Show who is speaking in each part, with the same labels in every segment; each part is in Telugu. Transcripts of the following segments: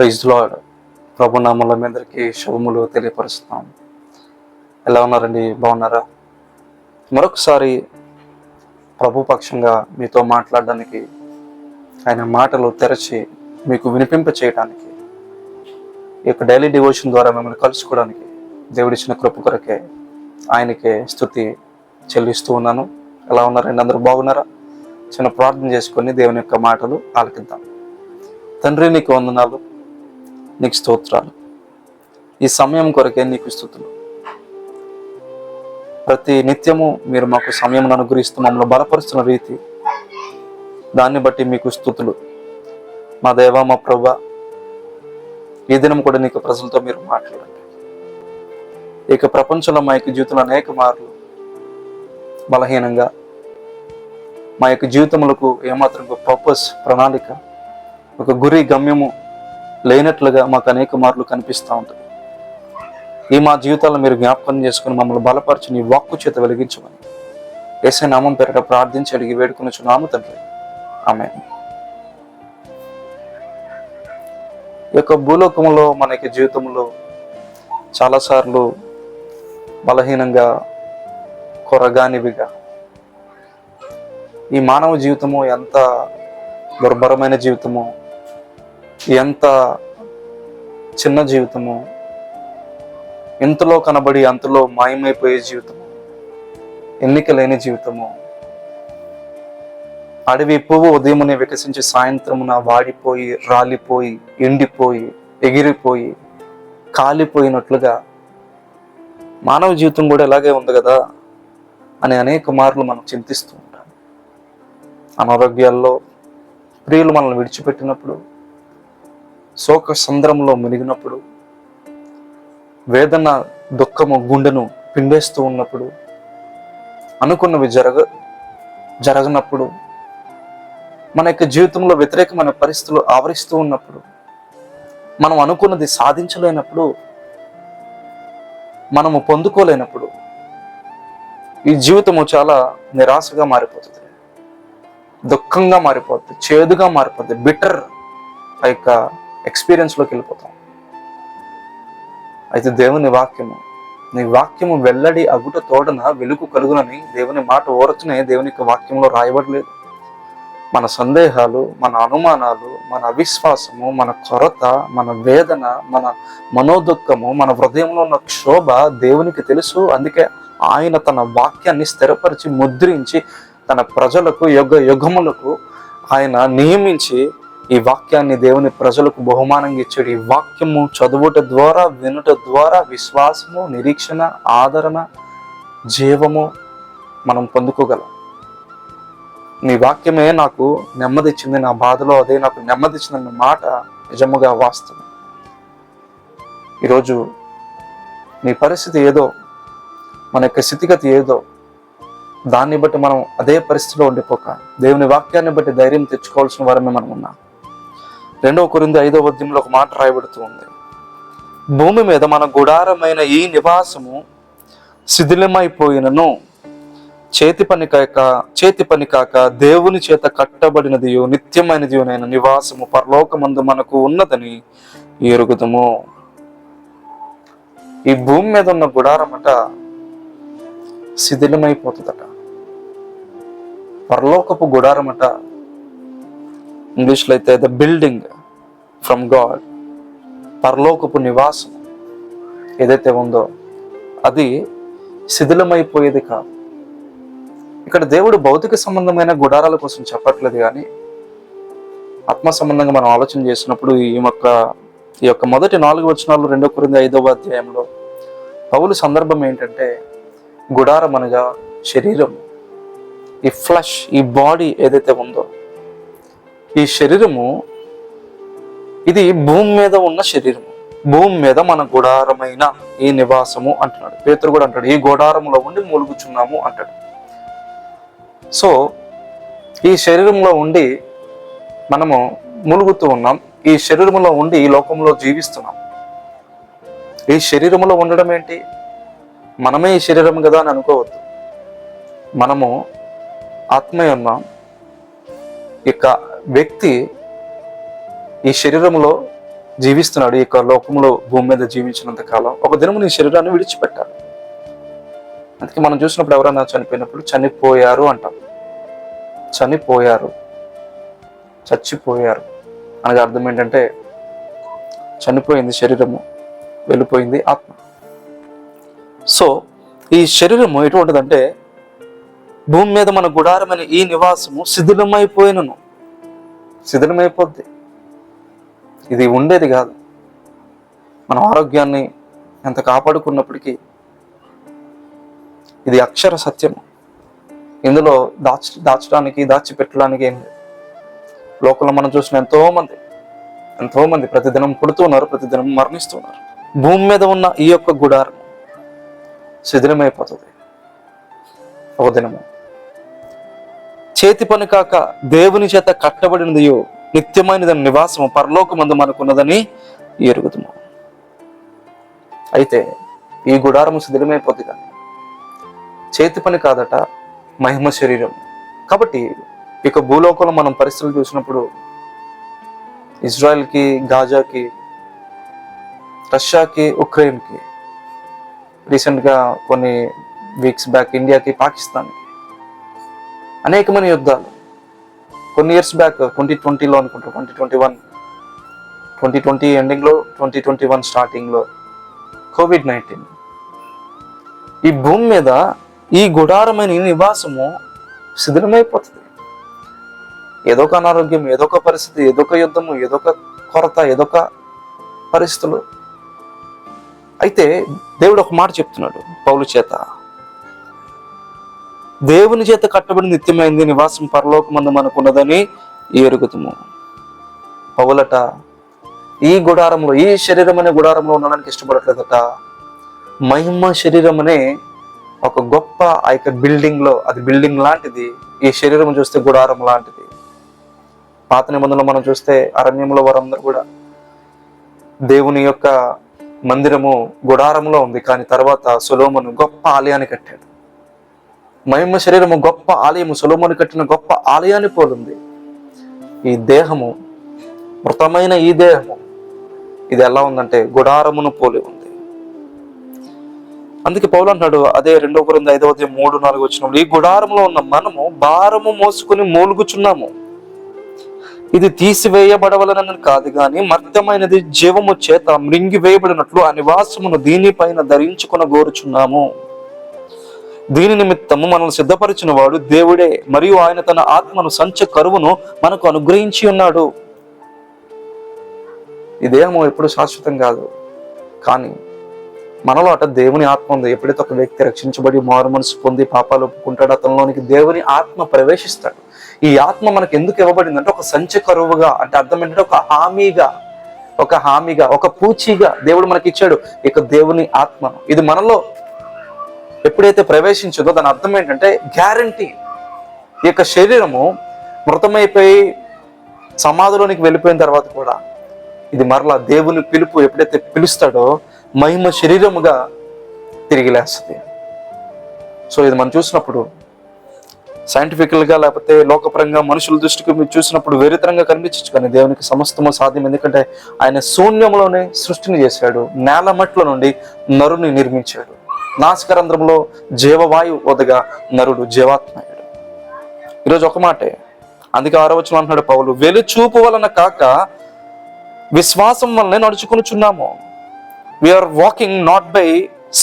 Speaker 1: Praise lord. ప్రభు నామములో మీ అందరికీ శుభములు తెలియపరుస్తున్నాం. ఎలా ఉన్నారండి? బాగున్నారా? మరొకసారి ప్రభు పక్షంగా మీతో మాట్లాడడానికి, ఆయన మాటలు తెరచి మీకు వినిపింప చేయడానికి, ఈ యొక్క డైలీ డివోషన్ ద్వారా మిమ్మల్ని కలుసుకోవడానికి దేవుడిచ్చిన కృప కొరకే ఆయనకే స్తుతి చెల్లిస్తూ ఉన్నాను. ఎలా ఉన్నారండి? అందరూ బాగున్నారా? చిన్న ప్రార్థన చేసుకొని దేవుని యొక్క మాటలు ఆలకిద్దాం. తండ్రి, నీకు వందనాలు, నీకు స్తోత్రాలు. ఈ సమయం కొరకే నీకు స్తుతులు. ప్రతి నిత్యము మీరు మాకు సమయం అనుగ్రహిస్తూ మమ్మల్ని బలపరుస్తున్న రీతి, దాన్ని బట్టి మీకు స్తుతులు. మా దేవా, మా ప్రభువా, ఈ దినం కూడా నీకు ప్రజలతో మీరు మాట్లాడండి. ఇక ప్రపంచంలో మా యొక్క జీవితంలో అనేక మార్లు బలహీనంగా, మా యొక్క జీవితములకు ఏమాత్రం ఒక పర్పస్, ప్రణాళిక, ఒక గురి, గమ్యము లేనట్లుగా మాకు అనేక మార్లు కనిపిస్తూ ఉంటుంది. ఈ మా జీవితాల్లో మీరు జ్ఞాపకం చేసుకుని మమ్మల్ని బలపరిచి నీ వాక్కు చేత వెలిగించమని యేసయ్య నామం పేరిట ప్రార్థించి అడిగి వేడుకొనుచున్నాము తండ్రి. ఆమేన్. ఈ యొక్క భూలోకంలో మన యొక్క జీవితంలో చాలాసార్లు బలహీనంగా, కొరగానివిగా, ఈ మానవ జీవితము ఎంత దుర్భరమైన జీవితము, ఎంత చిన్న జీవితము, ఇంతలో కనబడి అంతలో మాయమైపోయే జీవితము, ఎన్నిక లేని జీవితము, అడవి పువ్వు ఉదయమునే వికసించి సాయంత్రమున వాడిపోయి, రాలిపోయి, ఎండిపోయి, ఎగిరిపోయి, కాలిపోయినట్లుగా మానవ జీవితం కూడా ఎలాగే ఉంది కదా అని అనేక మార్లు మనం చింతిస్తూ ఉంటాం. అనారోగ్యాల్లో ప్రియులు మనల్ని విడిచిపెట్టినప్పుడు, శోక సంద్రంలో మునిగినప్పుడు, వేదన, దుఃఖము గుండెను పిండేస్తూ ఉన్నప్పుడు, అనుకున్నవి జరగనప్పుడు, మన యొక్క జీవితంలో వ్యతిరేకమైన పరిస్థితులు ఆవరిస్తూ ఉన్నప్పుడు, మనం అనుకున్నది సాధించలేనప్పుడు, మనము పొందుకోలేనప్పుడు ఈ జీవితము చాలా నిరాశగా మారిపోతుంది, దుఃఖంగా మారిపోతుంది, చేదుగా మారిపోతుంది, బిటర్ ఆ యొక్క ఎక్స్పీరియన్స్లోకి వెళ్ళిపోతాం. అయితే దేవుని వాక్యము, నీ వాక్యము వెల్లడి అగుట తోడన వెలుగు కలుగునని దేవుని మాట ఓరచునే దేవుని యొక్క వాక్యంలో రాయబడలేదు. మన సందేహాలు, మన అనుమానాలు, మన అవిశ్వాసము, మన కొరత, మన వేదన, మన మనోదుఖము, మన హృదయంలో ఉన్న క్షోభ దేవునికి తెలుసు. అందుకే ఆయన తన వాక్యాన్ని స్థిరపరిచి ముద్రించి తన ప్రజలకు యుగములకు ఆయన నియమించి ఈ వాక్యాన్ని దేవుని ప్రజలకు బహుమానంగా ఇచ్చాడు. ఈ వాక్యము చదువుట ద్వారా, వినుట ద్వారా విశ్వాసము, నిరీక్షణ, ఆదరణ, జీవము మనం పొందుకోగలం. నీ వాక్యమే నాకు నెమ్మదిచ్చింది, నా బాధలో అదే నాకు నెమ్మదిచ్చిందన్న మాట నిజముగా వాస్తవం. ఈరోజు నీ పరిస్థితి ఏదో, మన యొక్క స్థితిగతి ఏదో, దాన్ని బట్టి మనం అదే పరిస్థితిలో ఉండిపోక దేవుని వాక్యాన్ని బట్టి ధైర్యం తెచ్చుకోవాల్సిన వారమే మనం ఉన్నాం. 2 కొరింథీ 5వ అధ్యాయంలో ఒక మాట రాయబడుతూ ఉంది. భూమి మీద మన గుడారమైన ఈ నివాసము శిథిలమైపోయినను చేతి పని కాక దేవుని చేత కట్టబడినదియో నిత్యమైనదియోనైన నివాసము పరలోకమందు మనకు ఉన్నదని ఎరుగుదము. ఈ భూమి మీద ఉన్న గుడారమట శిథిలమైపోతుందట. పరలోకపు గుడారమట, ఇంగ్లీష్లో అయితే ద బిల్డింగ్ ఫ్రమ్ గాడ్, పరలోకపు నివాసం ఏదైతే ఉందో అది శిథిలమైపోయేది కాదు. ఇక్కడ దేవుడు భౌతిక సంబంధమైన గుడారాల కోసం చెప్పట్లేదు, కానీ ఆత్మ సంబంధంగా మనం ఆలోచన చేసినప్పుడు ఈ యొక్క మొదటి 4 వచనాలు 2 కొరింథీ 5వ అధ్యాయంలో పౌలు సందర్భం ఏంటంటే, గుడారం అనగా శరీరం, ఈ ఫ్లష్, ఈ బాడీ ఏదైతే ఉందో, ఈ శరీరము ఇది భూమి మీద ఉన్న శరీరము, భూమి మీద మన గుడారమైన ఈ నివాసము అంటున్నాడు. పేతురు కూడా అంటాడు, ఈ గుడారములో ఉండి మూలుగుచున్నాము అంటాడు. సో ఈ శరీరంలో ఉండి మనము మూలుగుతూ ఉన్నాం, ఈ శరీరంలో ఉండి ఈ లోకంలో జీవిస్తున్నాం. ఈ శరీరంలో ఉండడం ఏంటి? మనమే ఈ శరీరం కదా అని అనుకోవద్దు. మనము ఆత్మీయ ఉన్నాం. ఇక వ్యక్తి ఈ శరీరంలో జీవిస్తున్నాడు ఈ యొక్క లోకంలో భూమి మీద జీవించినంత కాలం ఒక దినము నీ శరీరాన్ని విడిచిపెట్టాలి. అందుకే మనం చూసినప్పుడు ఎవరైనా చనిపోయినప్పుడు చనిపోయారు అంటాం. చనిపోయారు, చచ్చిపోయారు అనగా అర్థం ఏంటంటే చనిపోయింది శరీరము, వెళ్ళిపోయింది ఆత్మ. సో ఈ శరీరము ఎటువంటిదంటే భూమి మీద మన గుడారమైన ఈ నివాసము శిథిలమైపోద్ది. ఇది ఉండేది కాదు. మన ఆరోగ్యాన్ని ఎంత కాపాడుకున్నప్పటికీ ఇది అక్షర సత్యము. ఇందులో దాచడానికి దాచిపెట్టడానికి ఏం లేదు. లోకంలో మనం చూసిన ఎంతో మంది ప్రతిదినం పుడుతున్నారు, ప్రతిదినం మరణిస్తున్నారు. భూమి మీద ఉన్న ఈ యొక్క గుడారం శిథిలమైపోతుంది ఒక దినము. చేతి పని కాక దేవుని చేత కట్టబడినదియో నిత్యమైనదని నివాసము పరలోకమందు మనకున్నదని ఎరుగుదుము. అయితే ఈ గుడారము శిథిలమైపోతుంది కానీ చేతి పని కాదట, మహిమ శరీరం. కాబట్టి ఇక భూలోకంలో మనం పరిస్థితులు చూసినప్పుడు ఇజ్రాయెల్కి, గాజాకి, రష్యాకి, ఉక్రెయిన్కి, రీసెంట్గా కొన్ని వీక్స్ బ్యాక్ ఇండియాకి, పాకిస్తాన్కి అనేకమైన యుద్ధాలు. కొన్ని ఇయర్స్ బ్యాక్ 2020లో అనుకుంటా, 2020 ఎండింగ్లో, 2021 స్టార్టింగ్లో COVID-19. ఈ భూమి మీద ఈ గుడారమైన నివాసము శిథిలమైపోతుంది. ఏదో ఒక అనారోగ్యం, ఏదో ఒక పరిస్థితి, ఏదో ఒక యుద్ధము, ఏదో ఒక కొరత, ఏదో ఒక పరిస్థితులు. అయితే దేవుడు ఒక మాట చెప్తున్నాడు పౌలు చేత, దేవుని చేత కట్టబడి నిత్యమైంది నివాసం పరలోకమందు మనకున్నదని ఎరుగుదుము. పౌలట ఈ గుడారంలో, ఈ శరీరం అనే గుడారంలో ఉండడానికి ఇష్టపడట్లేదట. మహిమ శరీరం అనే ఒక గొప్ప ఆ యొక్క బిల్డింగ్లో, అది బిల్డింగ్ లాంటిది. ఈ శరీరం చూస్తే గుడారం లాంటిది. పాత నిబంధనలో మనం చూస్తే అరణ్యంలో వారందరూ కూడా దేవుని యొక్క మందిరము గుడారంలో ఉంది. కానీ తర్వాత సొలొమోను గొప్ప ఆలయాన్ని కట్టాడు. మహిమ శరీరము గొప్ప ఆలయము, సొలొమోను కట్టిన గొప్ప ఆలయాన్ని పోలుంది. ఈ దేహము, మృతమైన ఈ దేహము, ఇది ఎలా ఉందంటే గుడారమును పోలి ఉంది. అందుకే పౌలు అంటాడు, అదే 2 కొరింథీ 5:3-4 ఈ గుడారంలో ఉన్న మనము భారము మోసుకుని మూలుగుచున్నాము. ఇది తీసివేయబడవలనని కాదు గాని మర్త్యమైనది జీవము చేత మృంగివేయబడినట్లు ఆ నివాసమును దీనిపైన ధరించుకుని గోరుచున్నాము. దీని నిమిత్తము మనల్ని సిద్ధపరిచిన వాడు దేవుడే, మరియు ఆయన తన ఆత్మను సంచ కరువును మనకు అనుగ్రహించి ఉన్నాడు. ఈ దేహము ఎప్పుడు శాశ్వతం కాదు, కానీ మనలో అట దేవుని ఆత్మ ఉంది. ఎప్పుడైతే ఒక వ్యక్తి రక్షించబడి మారు మనసు పొంది పాపాలు ఒప్పుకుంటాడో అతనిలోనికి దేవుని ఆత్మ ప్రవేశిస్తాడు. ఈ ఆత్మ మనకు ఎందుకు ఇవ్వబడింది అంటే ఒక సంచ కరువుగా, అంటే అర్థం ఏంటంటే ఒక హామీగా, ఒక పూచీగా దేవుడు మనకి ఇచ్చాడు ఇక దేవుని ఆత్మను. ఇది మనలో ఎప్పుడైతే ప్రవేశించిందో దాని అర్థం ఏంటంటే గ్యారంటీ. ఈ యొక్క శరీరము మృతమైపోయి సమాధిలోనికి వెళ్ళిపోయిన తర్వాత కూడా ఇది మరలా దేవుని పిలుపు ఎప్పుడైతే పిలుస్తాడో మహిమ శరీరముగా తిరిగి లేస్తుంది. సో ఇది మనం చూసినప్పుడు సైంటిఫికల్గా లేకపోతే లోకపరంగా మనుషుల దృష్టికి మీరు చూసినప్పుడు వేరేతరంగా కనిపించచ్చు, కానీ దేవునికి సమస్తము సాధ్యం. ఎందుకంటే ఆయన శూన్యంలోనే సృష్టిని చేశాడు. నేల మట్ల నుండి నరుని నిర్మించాడు. నాసికారంధ్రంలో జీవవాయు వదగా నరుడు జీవాత్మయుడు. ఈరోజు ఒక మాటే, అందుకే 6వ వచనం అంటున్నాడు పౌలు, వెలుచూపు వలన కాక విశ్వాసం వలనే నడుచుకొనుచున్నాము. We are walking not by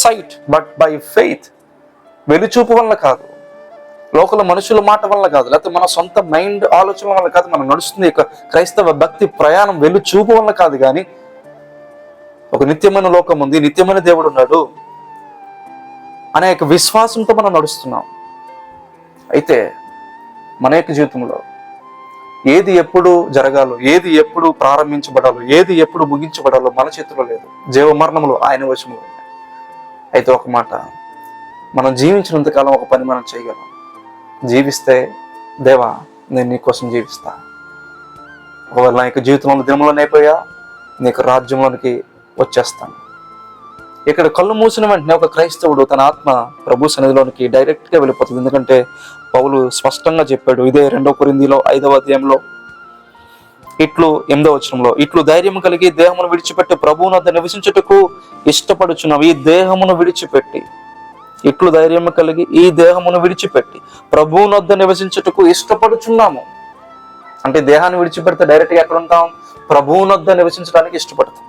Speaker 1: sight but by faith. వెలుచూపు వలన కాదు, లోకల మనుషుల మాట వల్ల కాదు, లేకపోతే మన సొంత మైండ్ ఆలోచన వల్ల కాదు. మనం నడుస్తుంది యొక్క క్రైస్తవ భక్తి ప్రయాణం వెలుచూపు వల్ల కాదు, కానీ ఒక నిత్యమైన లోకం ఉంది, నిత్యమైన దేవుడు ఉన్నాడు అనే యొక్క విశ్వాసంతో మనం నడుస్తున్నాం. అయితే మన యొక్క జీవితంలో ఏది ఎప్పుడు జరగాలో, ఏది ఎప్పుడు ప్రారంభించబడాలో, ఏది ఎప్పుడు ముగించబడాలో మన చేతిలో లేదు. జీవమరణములు ఆయన వశములో. అయితే ఒక మాట, మనం జీవించినంతకాలం ఒక పని మనం చేయగలం. జీవిస్తే దేవా నేను నీ కోసం జీవిస్తా. ఒకవేళ నా యొక్క జీవితంలో దినంలోనే అయిపోయా నీకు రాజ్యంలోనికి వచ్చేస్తాను. ఇక్కడ కళ్ళు మూసిన వెంటనే ఒక క్రైస్తవుడు తన ఆత్మ ప్రభు సన్నిధిలోనికి డైరెక్ట్గా వెళ్ళిపోతుంది. ఎందుకంటే పౌలు స్పష్టంగా చెప్పాడు, ఇదే 2 కొరింథీలో 5వ అధ్యాయంలో ఇట్లు 8వ వచనంలో, ఇట్లు ధైర్యం కలిగి దేహమును విడిచిపెట్టి ప్రభువునొద్ద నివసించుటకు ఇష్టపడుచున్నాము. ఈ దేహమును విడిచిపెట్టి, ఇట్లు ధైర్యం కలిగి ఈ దేహమును విడిచిపెట్టి ప్రభువునొద్ద నివసించుటకు ఇష్టపడుచున్నాము. అంటే దేహాన్ని విడిచిపెడితే డైరెక్ట్గా ఎక్కడ ఉంటాం? ప్రభువునొద్ద నివసించడానికి ఇష్టపడతాం.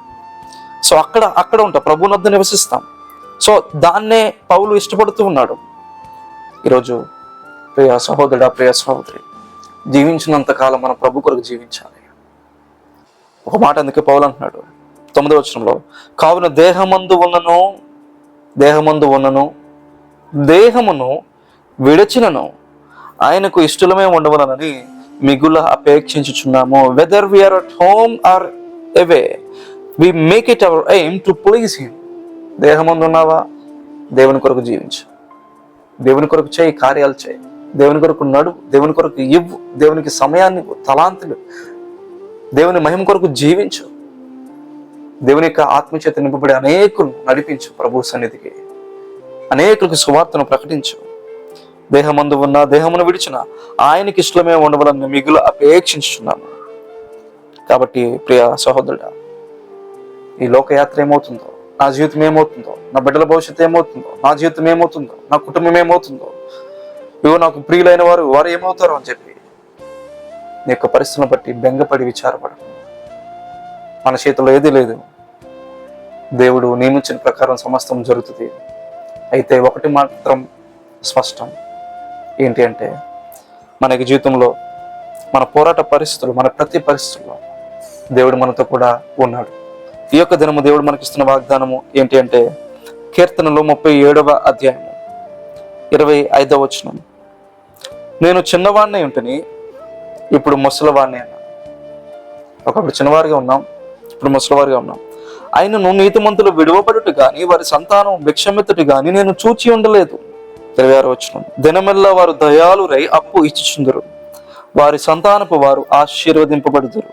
Speaker 1: సో అక్కడ ఉంటాం, ప్రభువునొద్ద నివసిస్తాం. సో దాన్నే పౌలు ఇష్టపడుతూ ఉన్నాడు. ఈరోజు ప్రియ సహోదరుడా, ప్రియ సహోదరి, జీవించినంత కాలం మనం ప్రభు కొరకు జీవించాలి. ఒక మాట అందుకే పౌలు అంటున్నాడు 9వ వచనంలో, కావున దేహమందు ఉన్నను దేహమును విడచినను ఆయనకు ఇష్టలమే ఉండవలనని మిగుల అపేక్షించుచున్నాము. Whether we are at home or away, we make it our aim to please him. దేహమందు ఉన్నావా? దేవుని కొరకు జీవించు, దేవుని కొరకు చేయి, కార్యాలు చేయి, దేవుని కొరకు నడు, దేవుని కొరకు ఇవ్వు, దేవునికి సమయాన్ని, తలాంతులు, దేవుని మహిమ కొరకు జీవించు, దేవుని యొక్క ఆత్మచేత నింపబడి అనేకులు నడిపించు, ప్రభు సన్నిధికి అనేకులకు సువార్తను ప్రకటించు. దేహమందు ఉన్న దేహమును విడిచిన ఆయనకి ఇష్టమే ఉండవాలని మిగులు అపేక్షించుచున్నాము. కాబట్టి ప్రియ సహోదరుడా, ఈ లోకయాత్ర ఏమవుతుందో, నా జీవితం ఏమవుతుందో, నా బిడ్డల భవిష్యత్తు ఏమవుతుందో, నా జీవితం ఏమవుతుందో, నా కుటుంబం ఏమవుతుందో, ఇవో నాకు ప్రియులైన వారు ఏమవుతారో అని చెప్పి నీ యొక్క పరిస్థితులను బట్టి బెంగపడి విచారపడకు. మన చేతిలో ఏది లేదు. దేవుడు నియమించిన ప్రకారం సమస్తం జరుగుతుంది. అయితే ఒకటి మాత్రం స్పష్టం, ఏంటి అంటే మనకి జీవితంలో మన పోరాట పరిస్థితులు, మన ప్రతి పరిస్థితుల్లో దేవుడు మనతో కూడా ఉన్నాడు. ఈ యొక్క దినము దేవుడు మనకిస్తున్న వాగ్దానము ఏంటి అంటే, కీర్తనలు 37వ అధ్యాయము 25వ వచనం, నేను చిన్నవాడిని ఉంటని ఇప్పుడు ముసలివాడిని అన్నా. ఒకప్పుడు చిన్నవారిగా ఉన్నాం, ఇప్పుడు ముసలివారిగా ఉన్నాం. ఆయనను నీతిమంతులు విడువబడుట గాని వారి సంతానం భిక్షమెత్తుట గాని నేను చూచి ఉండలేదు. 26వ వచనం, దినమెల్లా వారు దయాళురై అప్పు ఇచ్చుచుందురు, వారి సంతానపు వారు ఆశీర్వదింపబడుదురు.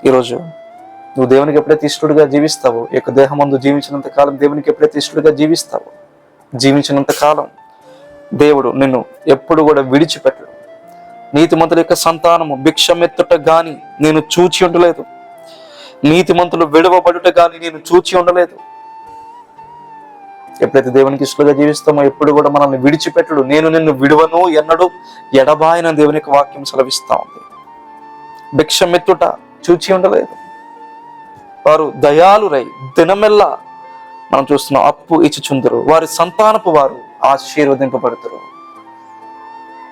Speaker 1: ఈరోజు నువ్వు దేవునికి ఎప్పుడైతే ఇష్టడుగా జీవిస్తావో, ఈ యొక్క దేహమందు జీవించినంత కాలం దేవునికి ఎప్పుడైతే ఇష్టడుగా జీవిస్తావో, జీవించినంత కాలం దేవుడు నిన్ను ఎప్పుడు కూడా విడిచిపెట్టడు. నీతిమంతుల యొక్క సంతానము భిక్షమెత్తుట గాని నేను చూచి ఉండలేదు, నీతిమంతులు విడవబడుట గాని నేను చూచి ఉండలేదు. ఎప్పుడైతే దేవునికి ఇష్టలుగా జీవిస్తామో ఎప్పుడు కూడా మనల్ని విడిచిపెట్టడు. నేను నిన్ను విడువను ఎన్నడు ఎడబాయన దేవుని యొక్క వాక్యం సెలవిస్తా ఉంది. భిక్షమెత్తుట చూచి ఉండలేదు. వారు దయాళురై దినమెల్లా మనం చూస్తున్నాం అప్పు ఇచ్చుచుందరు, వారి సంతానపు వారు ఆశీర్వదింపబడుతారు.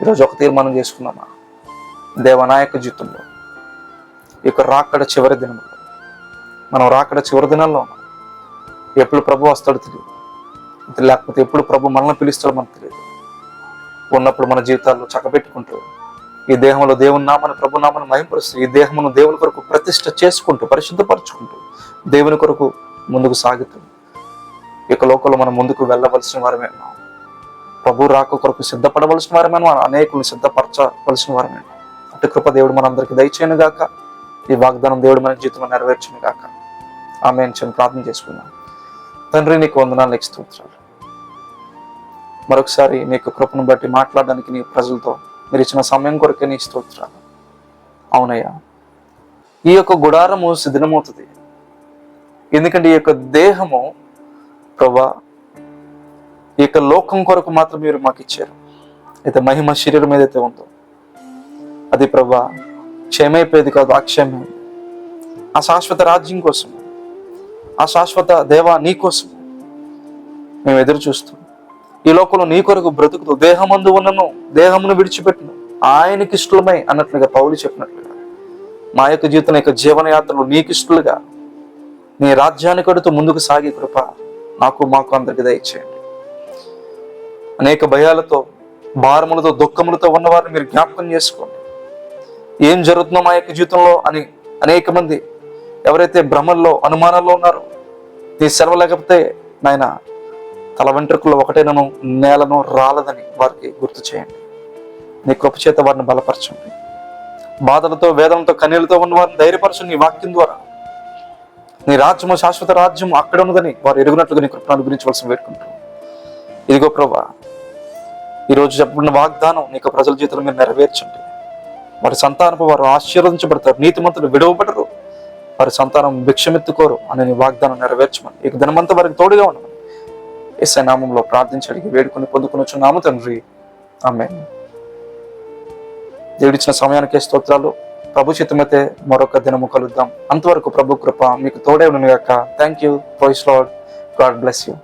Speaker 1: ఈరోజు ఒక తీర్మానం చేసుకున్నామా, దేవనాయక జీవితంలో ఈ యొక్క రాకడ చివరి దినంలో, మనం రాకడ చివరి దినాల్లో ఉన్నాం. ఎప్పుడు ప్రభు వస్తాడో తెలియదు, లేకపోతే ఎప్పుడు ప్రభు మనల్ని పిలుస్తాడో మనకు తెలియదు. ఉన్నప్పుడు మన జీవితాల్లో చక్కబెట్టుకుంటూ ఈ దేహంలో దేవుని నామని, ప్రభు నామని మహింపరుస్తూ, ఈ దేహమును దేవుని కొరకు ప్రతిష్ఠ చేసుకుంటూ, పరిశుద్ధపరచుకుంటూ, దేవుని కొరకు ముందుకు సాగుతూ ఈ యొక్క లోకంలో మనం ముందుకు వెళ్ళవలసిన వారమే. ప్రభు రాక కొరకు సిద్ధపడవలసిన వారమే, అనేకులను సిద్ధపరచవలసిన వారమే. అటు కృప దేవుడు మనందరికీ దయచేయను గాక. ఈ వాగ్దానం దేవుడు మన జీవితంలో నెరవేర్చును గాక. ఆమేన్. ప్రార్థన చేసుకుందాం. తండ్రి, నీకు వందనాలు, నీకు స్తోత్రాలు. మరొకసారి నీకు కృపను బట్టి మాట్లాడడానికి నీ ప్రజలతో మీరు ఇచ్చిన సమయం కొరకే నీ స్తోత్రాలు. అవునయ్యా, ఈ యొక్క గుడారము శిథిలమవుతుంది. ఎందుకంటే ఈ యొక్క దేహము ప్రభా ఈ యొక్క లోకం కొరకు మాత్రం మీరు మాకు ఇచ్చారు. అయితే మహిమ శరీరం ఏదైతే ఉందో అది ప్రభా క్షయమైపోయేది కాదు, అక్షయమే. ఆ శాశ్వత రాజ్యం కోసం, ఆ శాశ్వత దేవా నీ కోసం మేము ఎదురు చూస్తూ ఈ లోకంలో నీ కొరకు బ్రతుకుతూ దేహమందు ఉన్నను దేహమును విడిచిపెట్టును ఆయనకి ఇష్టలమై అన్నట్లుగా పౌలు చెప్పినట్లుగా మా యొక్క జీవితం యొక్క జీవనయాత్రలు నీకు ఇష్టలుగా నీ రాజ్యాన్ని కడుతూ ముందుకు సాగే కృప మాకు అందరికి దయచేయండి. అనేక భయాలతో, భారములతో, దుఃఖములతో ఉన్నవారిని మీరు జ్ఞాపకం చేసుకోండి. ఏం జరుగుతుందో మా యొక్క జీవితంలో అని అనేక మంది ఎవరైతే భ్రమల్లో, అనుమానాల్లో ఉన్నారో, నీ సెలవు లేకపోతే నాయన తల వెంట్రుకల్లో ఒకటేనను నేలను రాలదని వారికి గుర్తు చేయండి. నీ కృప చేత వారిని బలపరచండి. బాధలతో, వేదనతో, కన్నీళ్లతో ఉన్న వారిని ధైర్యపరచండి. నీ వాక్యం ద్వారా నీ రాజ్యము శాశ్వత రాజ్యం అక్కడ ఉన్నదని వారు ఎరుగునట్లుగా నీ కృపను అనుగ్రహించవలసి వేడుకుంటారు. ఇదిగో ప్రభా, ఈరోజు చెప్పబడిన వాగ్దానం నీకు ప్రజల జీవితంలో మీరు నెరవేర్చండి. వారి సంతానపు వారు ఆశీర్వదించబడతారు, నీతిమంతులు విడవబడరు, వారి సంతానం భిక్షమెత్తుకోరు అని నీ వాగ్దానం నెరవేర్చమని, ఇక దినమంతా వారికి తోడుగా ఉండమని యేసయ్య నామంలో ప్రార్థించి అడిగి వేడుకొని పొందుకుని తండ్రి, ఆమేన్. దేవుడిచ్చిన సమయానికే స్తోత్రాలు. ప్రభు చిత్తమైతే మరొక దినము కలుద్దాం. అంతవరకు ప్రభు కృప మీకు తోడే ఉండను గాక. Thank you. Praise Lord. God bless you.